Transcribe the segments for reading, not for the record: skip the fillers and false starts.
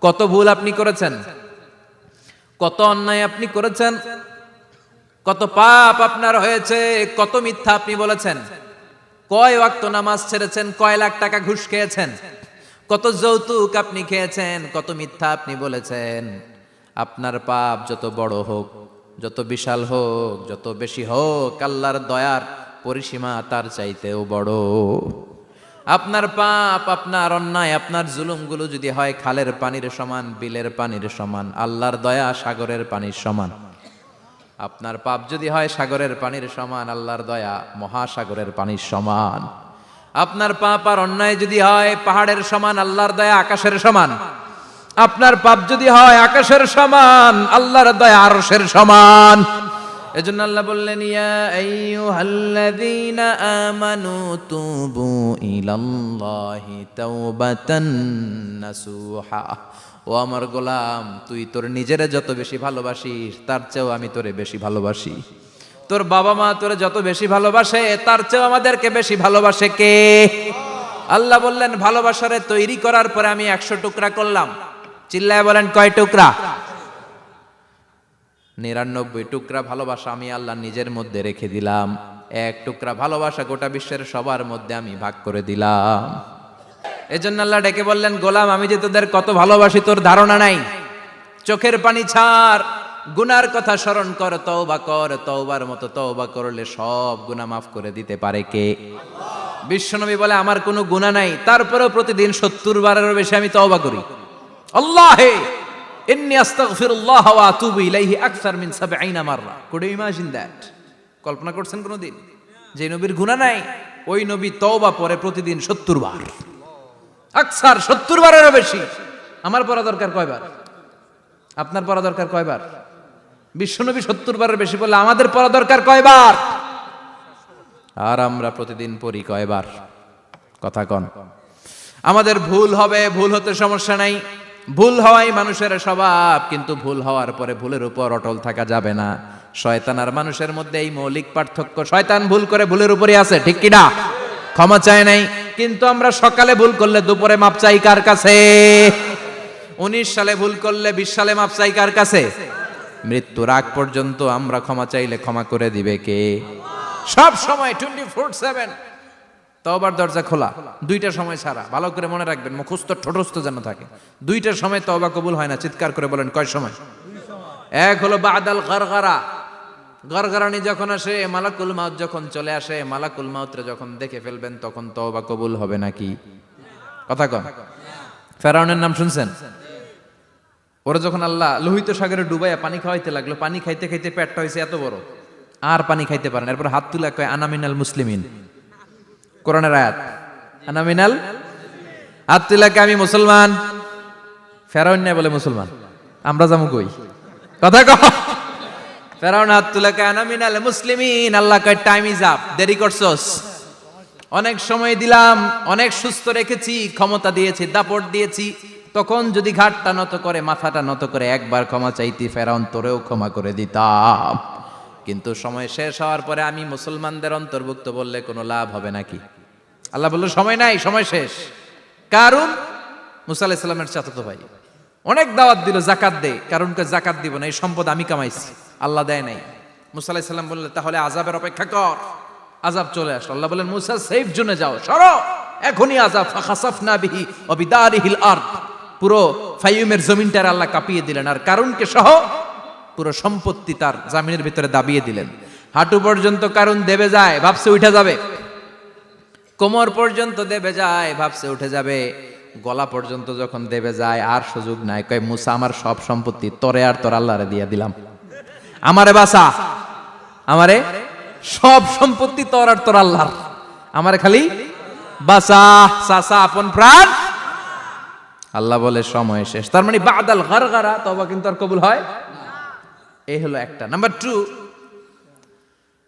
কত ভুল আপনি করেছেন, কত অন্যায় আপনি করেছেন, কত পাপ আপনার হয়েছে, কত মিথ্যা আপনি বলেছেন, কয় ওয়াক্ত নামাজ ছেড়েছেন, কয় লাখ টাকা ঘুষ খেয়েছেন, কত যৌতুক আপনি খেয়েছেন, কত মিথ্যা আপনি বলেছেন। আপনার পাপ যত বড় হোক, যত বিশাল হোক, যত বেশি হোক, আল্লাহর দয়ার পরিসীমা তার চাইতেও বড়। আপনার পাপ, আপনার অন্যায়, আপনার জুলুমগুলো যদি হয় খালের পানির সমান, বিলের পানির সমান, আল্লাহর দয়া সাগরের পানির সমান। আপনার পাপ যদি হয় সাগরের পানির সমান, আল্লাহর দয়া মহাসাগরের পানির সমান। আপনার পাপ আর অন্যায় যদি হয় পাহাড়ের সমান, আল্লাহর দয়া আকাশের সমান। আপনার পাপ যদি হয় আকাশের সমান, আল্লাহর দয়া আরশের সমান। এজন্য আল্লাহ বললেন, ইয়া আইয়ুহাল্লাযীনা আমানু তুবু ইলাল্লাহি তাওবাতান নাসুহা। ও আমার গোলাম, তুই তোর নিজেরে যত বেশি ভালোবাসিস তার চেয়েও আমি তোরে বেশি ভালোবাসি। তোর বাবা মা তোরে যত বেশি ভালোবাসে তার চেয়েও আমাদেরকে বেশি ভালোবাসে কে? আল্লাহ বললেন, ভালোবাসারে তৈরি করার পরে আমি 100 টুকরা করলাম। চিল্লায় বলেন, কয় টুকরা? 99 টুকরা ভালোবাসা আমি আল্লাহ নিজের মধ্যে রেখে দিলাম। 1 টুকরা ভালোবাসা গোটা বিশ্বের সবার মধ্যে আমি ভাগ করে দিলাম। এজন্য আল্লাহ ডেকে বললেন, গোলাম আমি যে তোদের কত ভালোবাসি তোর ধারণা নাই। চোখের পানি ছাড়, গুনার কথা স্মরণ কর, তওবা কর। তওবার মতো তওবা করলে সব গুনাহ মাফ করে দিতে পারে কে? বিশ্বনবী বলে, আমার কোনো গুনাহ নাই, তারপরেও প্রতিদিন 70 বারেরও বেশি আমি তওবা করি। আল্লাহে ইন্নী আস্তাগফিরুল্লাহ ওয়া আতুবু ইলাইহি আকসার মিন 70 মাররা। Could you imagine that? কল্পনা করছেন কোনদিন যে নবীর গুনাহ নাই, ওই নবী তওবা পড়ে প্রতিদিন 70 বার, আকসার 70 বারেরও বেশি। আমার পড়া দরকার কয়বার? আপনার পড়া দরকার কয়বার? বিশ্বনবী 70 বারের বেশি বললে আমাদের পড়া দরকার কয়বার? আর আমরা প্রতিদিন পড়ি কয়বার? কথা কন। আমাদের ভুল হবে, ভুল হতে সমস্যা নাই, ভুল হওয়াই মানুষের স্বভাব, কিন্তু ভুল হওয়ার পরে ভুলের উপর অটল থাকা যাবে না। শয়তান আর মানুষের মধ্যে এই মৌলিক পার্থক্য। শয়তান ভুল করে ভুলের উপরই আছে, ঠিক কি না? ক্ষমা চায় নাই, কিন্তু আমরা সকালে ভুল করলে দুপুরে মাপ চাই কার কাছে? 19 সালে ভুল করলে 20 সালে মাপ চাই কার কাছে? মৃত্যুর আগ পর্যন্ত আমরা ক্ষমা চাইলে ক্ষমা করে দিবে কে? সব সময় 24/7 তওবার দরজা খোলা, 2টা সময় ছাড়া। ভালো করে মনে রাখবেন, মুখস্থ ঠোঁটস্থ যেন থাকে। 2টার সময় তওবা কবুল হয় না। চিৎকার করে বলেন, কয় সময়? এক হলো বাদাল গারগারা, গরগরানি যখন আসে, মালাকুল মাউত যখন চলে আসে, মালাকুল মাউতরে যখন দেখে ফেলবেন তখন তওবা কবুল হবে নাকি? কথা কন। ফেরাউনের নাম শুনছেন? ওরা যখন আল্লাহ লোহিত সাগরে ডুবাইয়া পানি খাওয়াইতে লাগলো, পানি খাইতে খাইতে পেটটা হয়েছে এত বড়, আর পানি খাইতে পারেন। এরপর হাত তুলে কয়, আনা মিনাল মুসলিমিন। কোরআনের আয়াত, আনা মিনাল। হাত তুলে কয়, আমি মুসলমান। ফেরাউন না বলে মুসলমান, আমরা যাবো কই? কথা কন। ফেরাউন হাত তুলে কয়, আনা মিনাল মুসলিমিন। আল্লাহ কয়, টাইম ইজ আপ, দেরি করছস। অনেক সময় দিলাম, অনেক সুস্থ রেখেছি, ক্ষমতা দিয়েছি, দাপট দিয়েছি, তখন যদি ঘাটটা নত করে, মাথাটা নত করে একবার ক্ষমা চাইতি, ফেরাউন তোরেও ক্ষমা করে দিতাম। কিন্তু সময় শেষ হওয়ার পরে আমি মুসলমানদের অন্তর্ভুক্ত বললে কোনো লাভ হবে নাকি? আল্লাহ বলল, সময় নাই, সময় শেষ। কারণ মুসা আলাইহিস সালামের চাচাতো ভাই অনেক দাওয়াত দিল, জাকাত দে। কারণকে জাকাত দিব না, এই সম্পদ আমি কামাইছি, আল্লাহ দেয় নাই। মুসা আলাইহিস সালাম বললেন, তাহলে আযাবের অপেক্ষা কর। আযাব চলে আসলো। আল্লাহ বলেন, মুসা সেফ জোনে যাও, সরো, এখনই আযাব। ফাখাসাফনা বিহি ওয়া বিদারিহিল আরদ। পুরো ফাইয়ুমের জমিনটার আল্লাহ কাঁপিয়ে দিলেন, আর কারুনকে সহ পুরো সম্পত্তি তার জামিনের ভিতরে দাবিয়ে দিলেন। হাঁটু পর্যন্ত কারুন দেবে যায়, ভাবছে উঠে যাবে। কোমর পর্যন্ত দেবে যায়, ভাবছে উঠে যাবে। গলা পর্যন্ত যখন দেবে যায়, আর সুযোগ নাই। কয়, মুসা আমার সব সম্পত্তি তোরে আর তোর আল্লাহরে দিয়ে দিলাম, আমারে বাঁচা, আমারে সব সম্পত্তি তোর আর তোর আল্লাহর, আমারে খালি বাঁচা। চাচা আপন প্রাণ। আল্লাহ বলে, সময় শেষ। তার মানে বাদাল গারগারা তওবা কিন্তু আর কবুল হয়। এই হলো একটা। নাম্বার 2,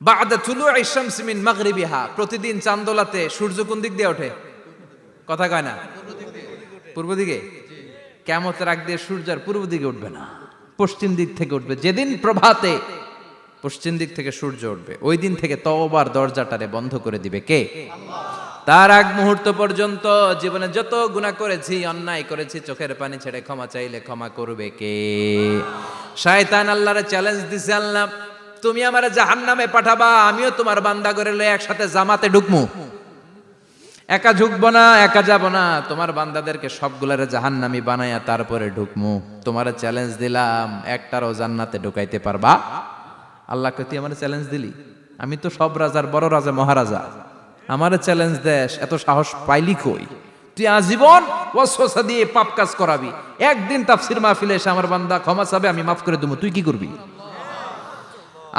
বাদা তুলুই শামসি মিন মাগরিবিহা। প্রতিদিন চাঁদোলাতে সূর্য কোন দিক দিয়ে ওঠে? কথা কয় না? পূর্ব দিকে। কিয়ামতের আগ দিয়ে সূর্য আর পূর্ব দিকে উঠবে না, পশ্চিম দিক থেকে উঠবে। যেদিন প্রভাতে পশ্চিম দিক থেকে সূর্য উঠবে, ওই দিন থেকে তওবার দরজাটারে বন্ধ করে দিবে কে? আল্লাহ। তার আগ মুহূর্ত পর্যন্ত জীবনে যত গুনাহ করেছি, অন্যায় করেছি, চোখের পানি ছেড়ে ক্ষমা চাইলে ক্ষমা করবে কে? শয়তান আল্লাহরে চ্যালেঞ্জ দিছে, আল্লাহ তুমি আমারে জাহান্নামে পাঠাবা, আমিও তোমার বান্দা করে লয়ে একসাথে জামাতে ঢুকমু। একা ঢুকবো না, একা যাব না, তোমার বান্দাদেরকে সবগুলারে জাহান্নামী বানায়া তারপরে ঢুকমু। তোমারে চ্যালেঞ্জ দিলাম, একটারও জান্নাতে ঢুকাইতে পারবা? আল্লাহকে তুই আমার চ্যালেঞ্জ দিলি? আমি তো সব রাজার বড় রাজা, মহারাজা, আমার চ্যালেঞ্জ দেশ, এত সাহস পাইলি কই? তুই আজীবন ওয়াসওয়াসা দিয়ে পাপ কাজ করাবি, একদিন তাফসীর মাহফিলে এসে আমার বান্দা ক্ষমা চাবে, আমি মাফ করে দেবো, তুই কি করবি?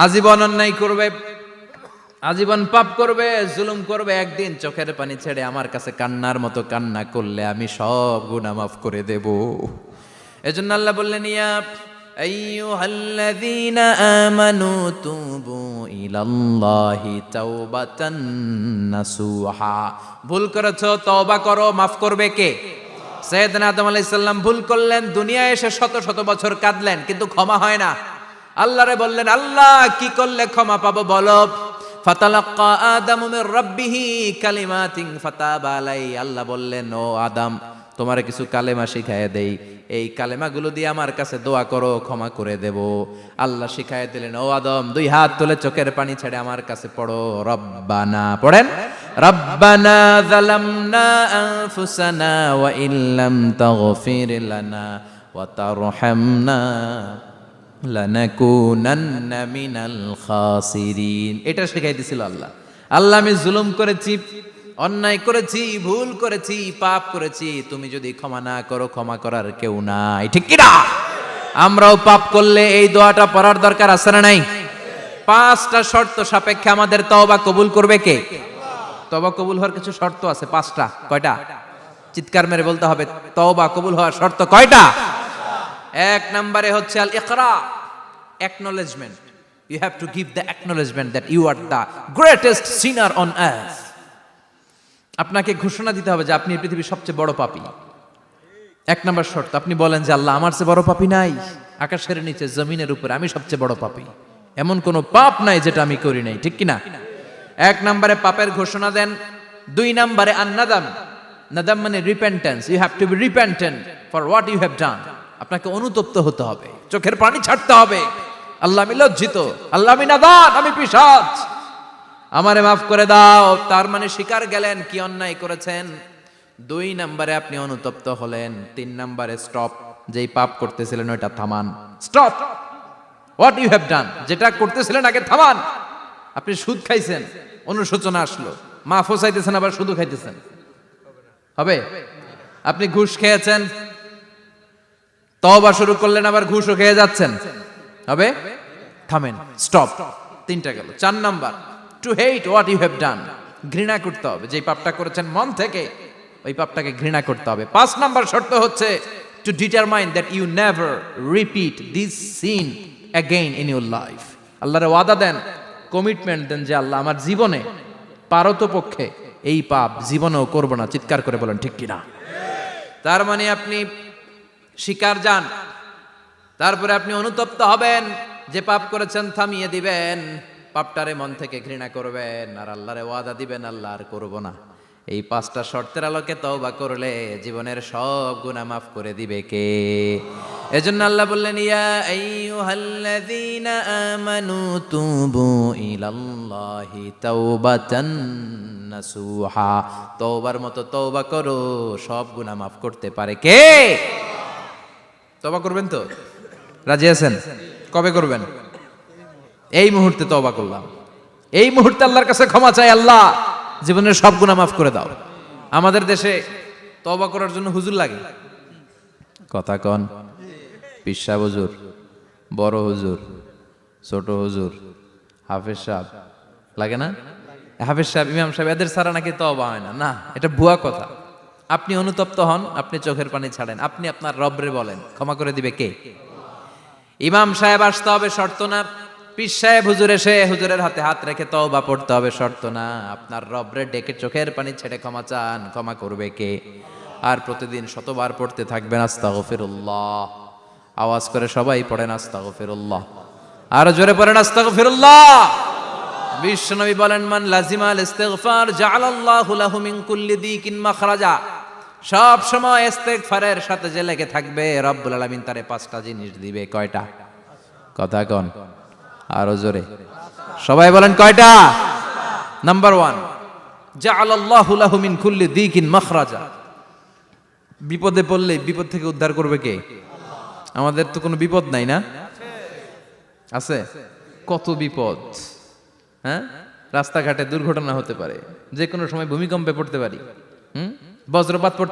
আজীবন অন্যায় করবে, আজীবন পাপ করবে, জুলুম করবে, একদিন চোখের পানি ছেড়ে আমার কাছে কান্নার মতো কান্না করলে আমি সব গুনাহ মাফ করে দেব। এজন্য আল্লাহ বললেন, ইয়া আইয়ুহাল্লাযীনা আমানু তুবু ইলাল্লাহি তাওবাতান নাসুহা। ভুল করেছো, তওবা করো, মাফ করবে কে? সাইয়েদনা আদম আলাইহিস সালাম ভুল করলেন, দুনিয়ায় এসে শত শত বছর কাঁদলেন, কিন্তু ক্ষমা হয় না। আল্লাহরে বললেন, আল্লাহ কি করলে ক্ষমা পাবো বলো? ফাতালাক্কা আদামু মির রাব্বিহি কালিমাতিন ফাতাবা আলাইহি। আল্লাহ বললেন, ও আদম, তোমারে কিছু কালেমা শিখায় দেই, এই কালেমাগুলো দিয়ে আমার কাছে দোয়া করো, ক্ষমা করে দেব। আল্লাহ শিখায় দিলেন, ও আদম, দুই হাত তুলে চোখের পানি ছেড়ে আমার কাছে পড়ো, রব্বানা, পড়েন, রব্বানা যালামনা আনফুসানা ওয়া ইল্লাম তাগফির লানা ওয়া তারহামনা লানাকুনান্না মিনাল খাসিরিন। এটা শিখাই দিছিল আল্লাহ। আল্লাহ, আমি জুলুম করেছি, অন্যায় করেছি, ভুল করেছি, পাপ করেছি, তুমি যদি ক্ষমা না করো, ক্ষমা করার কেউ নাই, ঠিক কি না? আমরাও পাপ করলে এই দোয়াটা পড়ার দরকার আছে না নাই? 5টা শর্ত সাপেক্ষে আমাদের তওবা কবুল করবে কে? তওবা কবুল হওয়ার কিছু শর্ত আছে, 5টা। কয়টা? চিৎকার মেরে বলতে হবে, তওবা কবুল হওয়ার শর্ত কয়টা? 1 নম্বরে হচ্ছে আল ইকরা, acknowledgement. You have to give the acknowledgement that you are the greatest sinner on earth. আপনাকে ঘোষণা দিতে হবে যে আপনি এই পৃথিবীর সবচেয়ে বড় পাপী। 1 নম্বর শর্ত, আপনি বলেন যে আল্লাহ, আমার চেয়ে বড় পাপী নাই, আকাশের নিচে জমিনের উপরে আমি সবচেয়ে বড় পাপী, এমন কোনো পাপ নাই যেটা আমি করি নাই, ঠিক কি না? 1 নম্বরে পাপের ঘোষণা দেন। 2 নম্বরে আন-নাদাম, নাদাম মানে repentance. You have to be repentant for what you have done. আপনাকে অনুতপ্ত হতে হবে, চোখের পানি ছাড়তে হবে, আল্লাহ আমি লজ্জিত, আল্লাহ আমি নাদান, আমি পিশাচ, আমারে মাফ করে দাও। তার মানে স্বীকার গেলেন কি অন্যায় করেছেন। 2 নম্বরে আপনি অনুতপ্ত হলেন। 3 নম্বরে স্টপ, যেই পাপ করতেছিলেন ওইটা থামান, stop what you have done, যেটা করতেছিলেন আগে থামান। আপনি সুদ খাইছেন, অনুশোচনা আসলো, মাফও চাইতেছেন, আবার সুদও খাইতেছেন, হবে? আপনি ঘুষ খেয়েছেন, তওবা শুরু করলেন, আবার ঘুষও খেয়ে যাচ্ছেন, হবে? থামেন, স্টপ। 3টা গেল। 4 number, to hate what you have done, ঘৃণা করতে হবে, যে পাপটা করেছেন মন থেকে ওই পাপটাকে ঘৃণা করতে হবে। 5 নাম্বার শর্ত হচ্ছে to determine that you never repeat this sin again in your life. আল্লাহর ওয়াদা দেন, কমিটমেন্ট দেন যে আল্লাহ আমার জীবনে পারতপক্ষে এই পাপ জীবনেও করব না। চিৎকার করে বলেন ঠিক কিনা? তার মানে আপনি স্বীকার যান, তারপরে আপনি অনুতপ্ত হবেন, যে পাপ করেছেন থামিয়ে দিবেন, পাপটারে মন থেকে ঘৃণা করবেন, আর আল্লাহরে ওয়াদা দিবেন আল্লাহ আর করব না। এই 5টা শর্তের আলোকে তওবা করলে জীবনের সব গুনাহ মাফ করে দিবে কে? এজন্য আল্লাহ বললেন, ইয়া আইয়ুহাল্লাযীনা আমানু তুবু ইলাল্লাহি তাওবাতান নাসুহা। তওবার মতো তওবা করো, সব গুনাহ মাফ করতে পারে কে? তওবা করবেন তো? রাজি আছেন? কবে করবেন? এই মুহূর্তে তওবা করলাম, এই মুহূর্তে আল্লাহর কাছে ক্ষমা চাই, আল্লাহ জীবনের সব গুনাহ মাফ করে দাও। আমাদের দেশে তওবা করার জন্য হুজুর লাগে, কথা কন, পীর সাহেব হুজুর, বড় হুজুর, ছোট হুজুর, হাফেজ সাহেব লাগে না? হাফেজ সাহেব, ইমাম সাহেব, এদের ছাড়া নাকি তওবা হয় না। না, এটা ভুয়া কথা। আপনি অনুতপ্ত হন, আপনি চোখের পানি ছাড়েন, আপনি আপনার রবরে বলেন, ক্ষমা করে দিবে কে? ইমাম সাহেব আসতে হবে শর্ত না, পীর সাহেব হুজুর এসে হুজুরের হাতে হাত রেখে তওবা পড়তে হবে শর্ত না। আপনার রবরে ডেকে চোখের পানি ছেড়ে ক্ষমা চান, ক্ষমা করবে কে? আর প্রতিদিন শতবার পড়তে থাকবেন আস্তাগফিরুল্লাহ। আওয়াজ করে সবাই পড়েন আস্তাগফিরুল্লাহ, আর জোরে পড়েন আস্তাগফিরুল্লাহ। বিশ্বনবী বলেন, মান লাজিমাল ইস্তিগফার জাআলাল্লাহু লাহু মিন কুল্লি দিকিন মাখরাজা। সব সময় ইস্তিগফারের সাথে যে লেগে থাকবে, রব্বুল আলামিন তারে 5টা জিনিস দিবে। কয়টা? কথা কোন, আরো জোরে সবাই বলেন কয়টা? নাম্বার 1, জাআলাল্লাহু লাহু মিন কুল্লি দিকিন মাখরাজা। বিপদে পড়লে বিপদ থেকে উদ্ধার করবে কে? আমাদের তো কোনো বিপদ নাই না? আছে? কত বিপদ, হ্যাঁ? রাস্তাঘাটে দুর্ঘটনা হতে পারে, যে কোনো সময় ভূমিকম্পে পড়তে পারি, বজ্রপাত পড়তে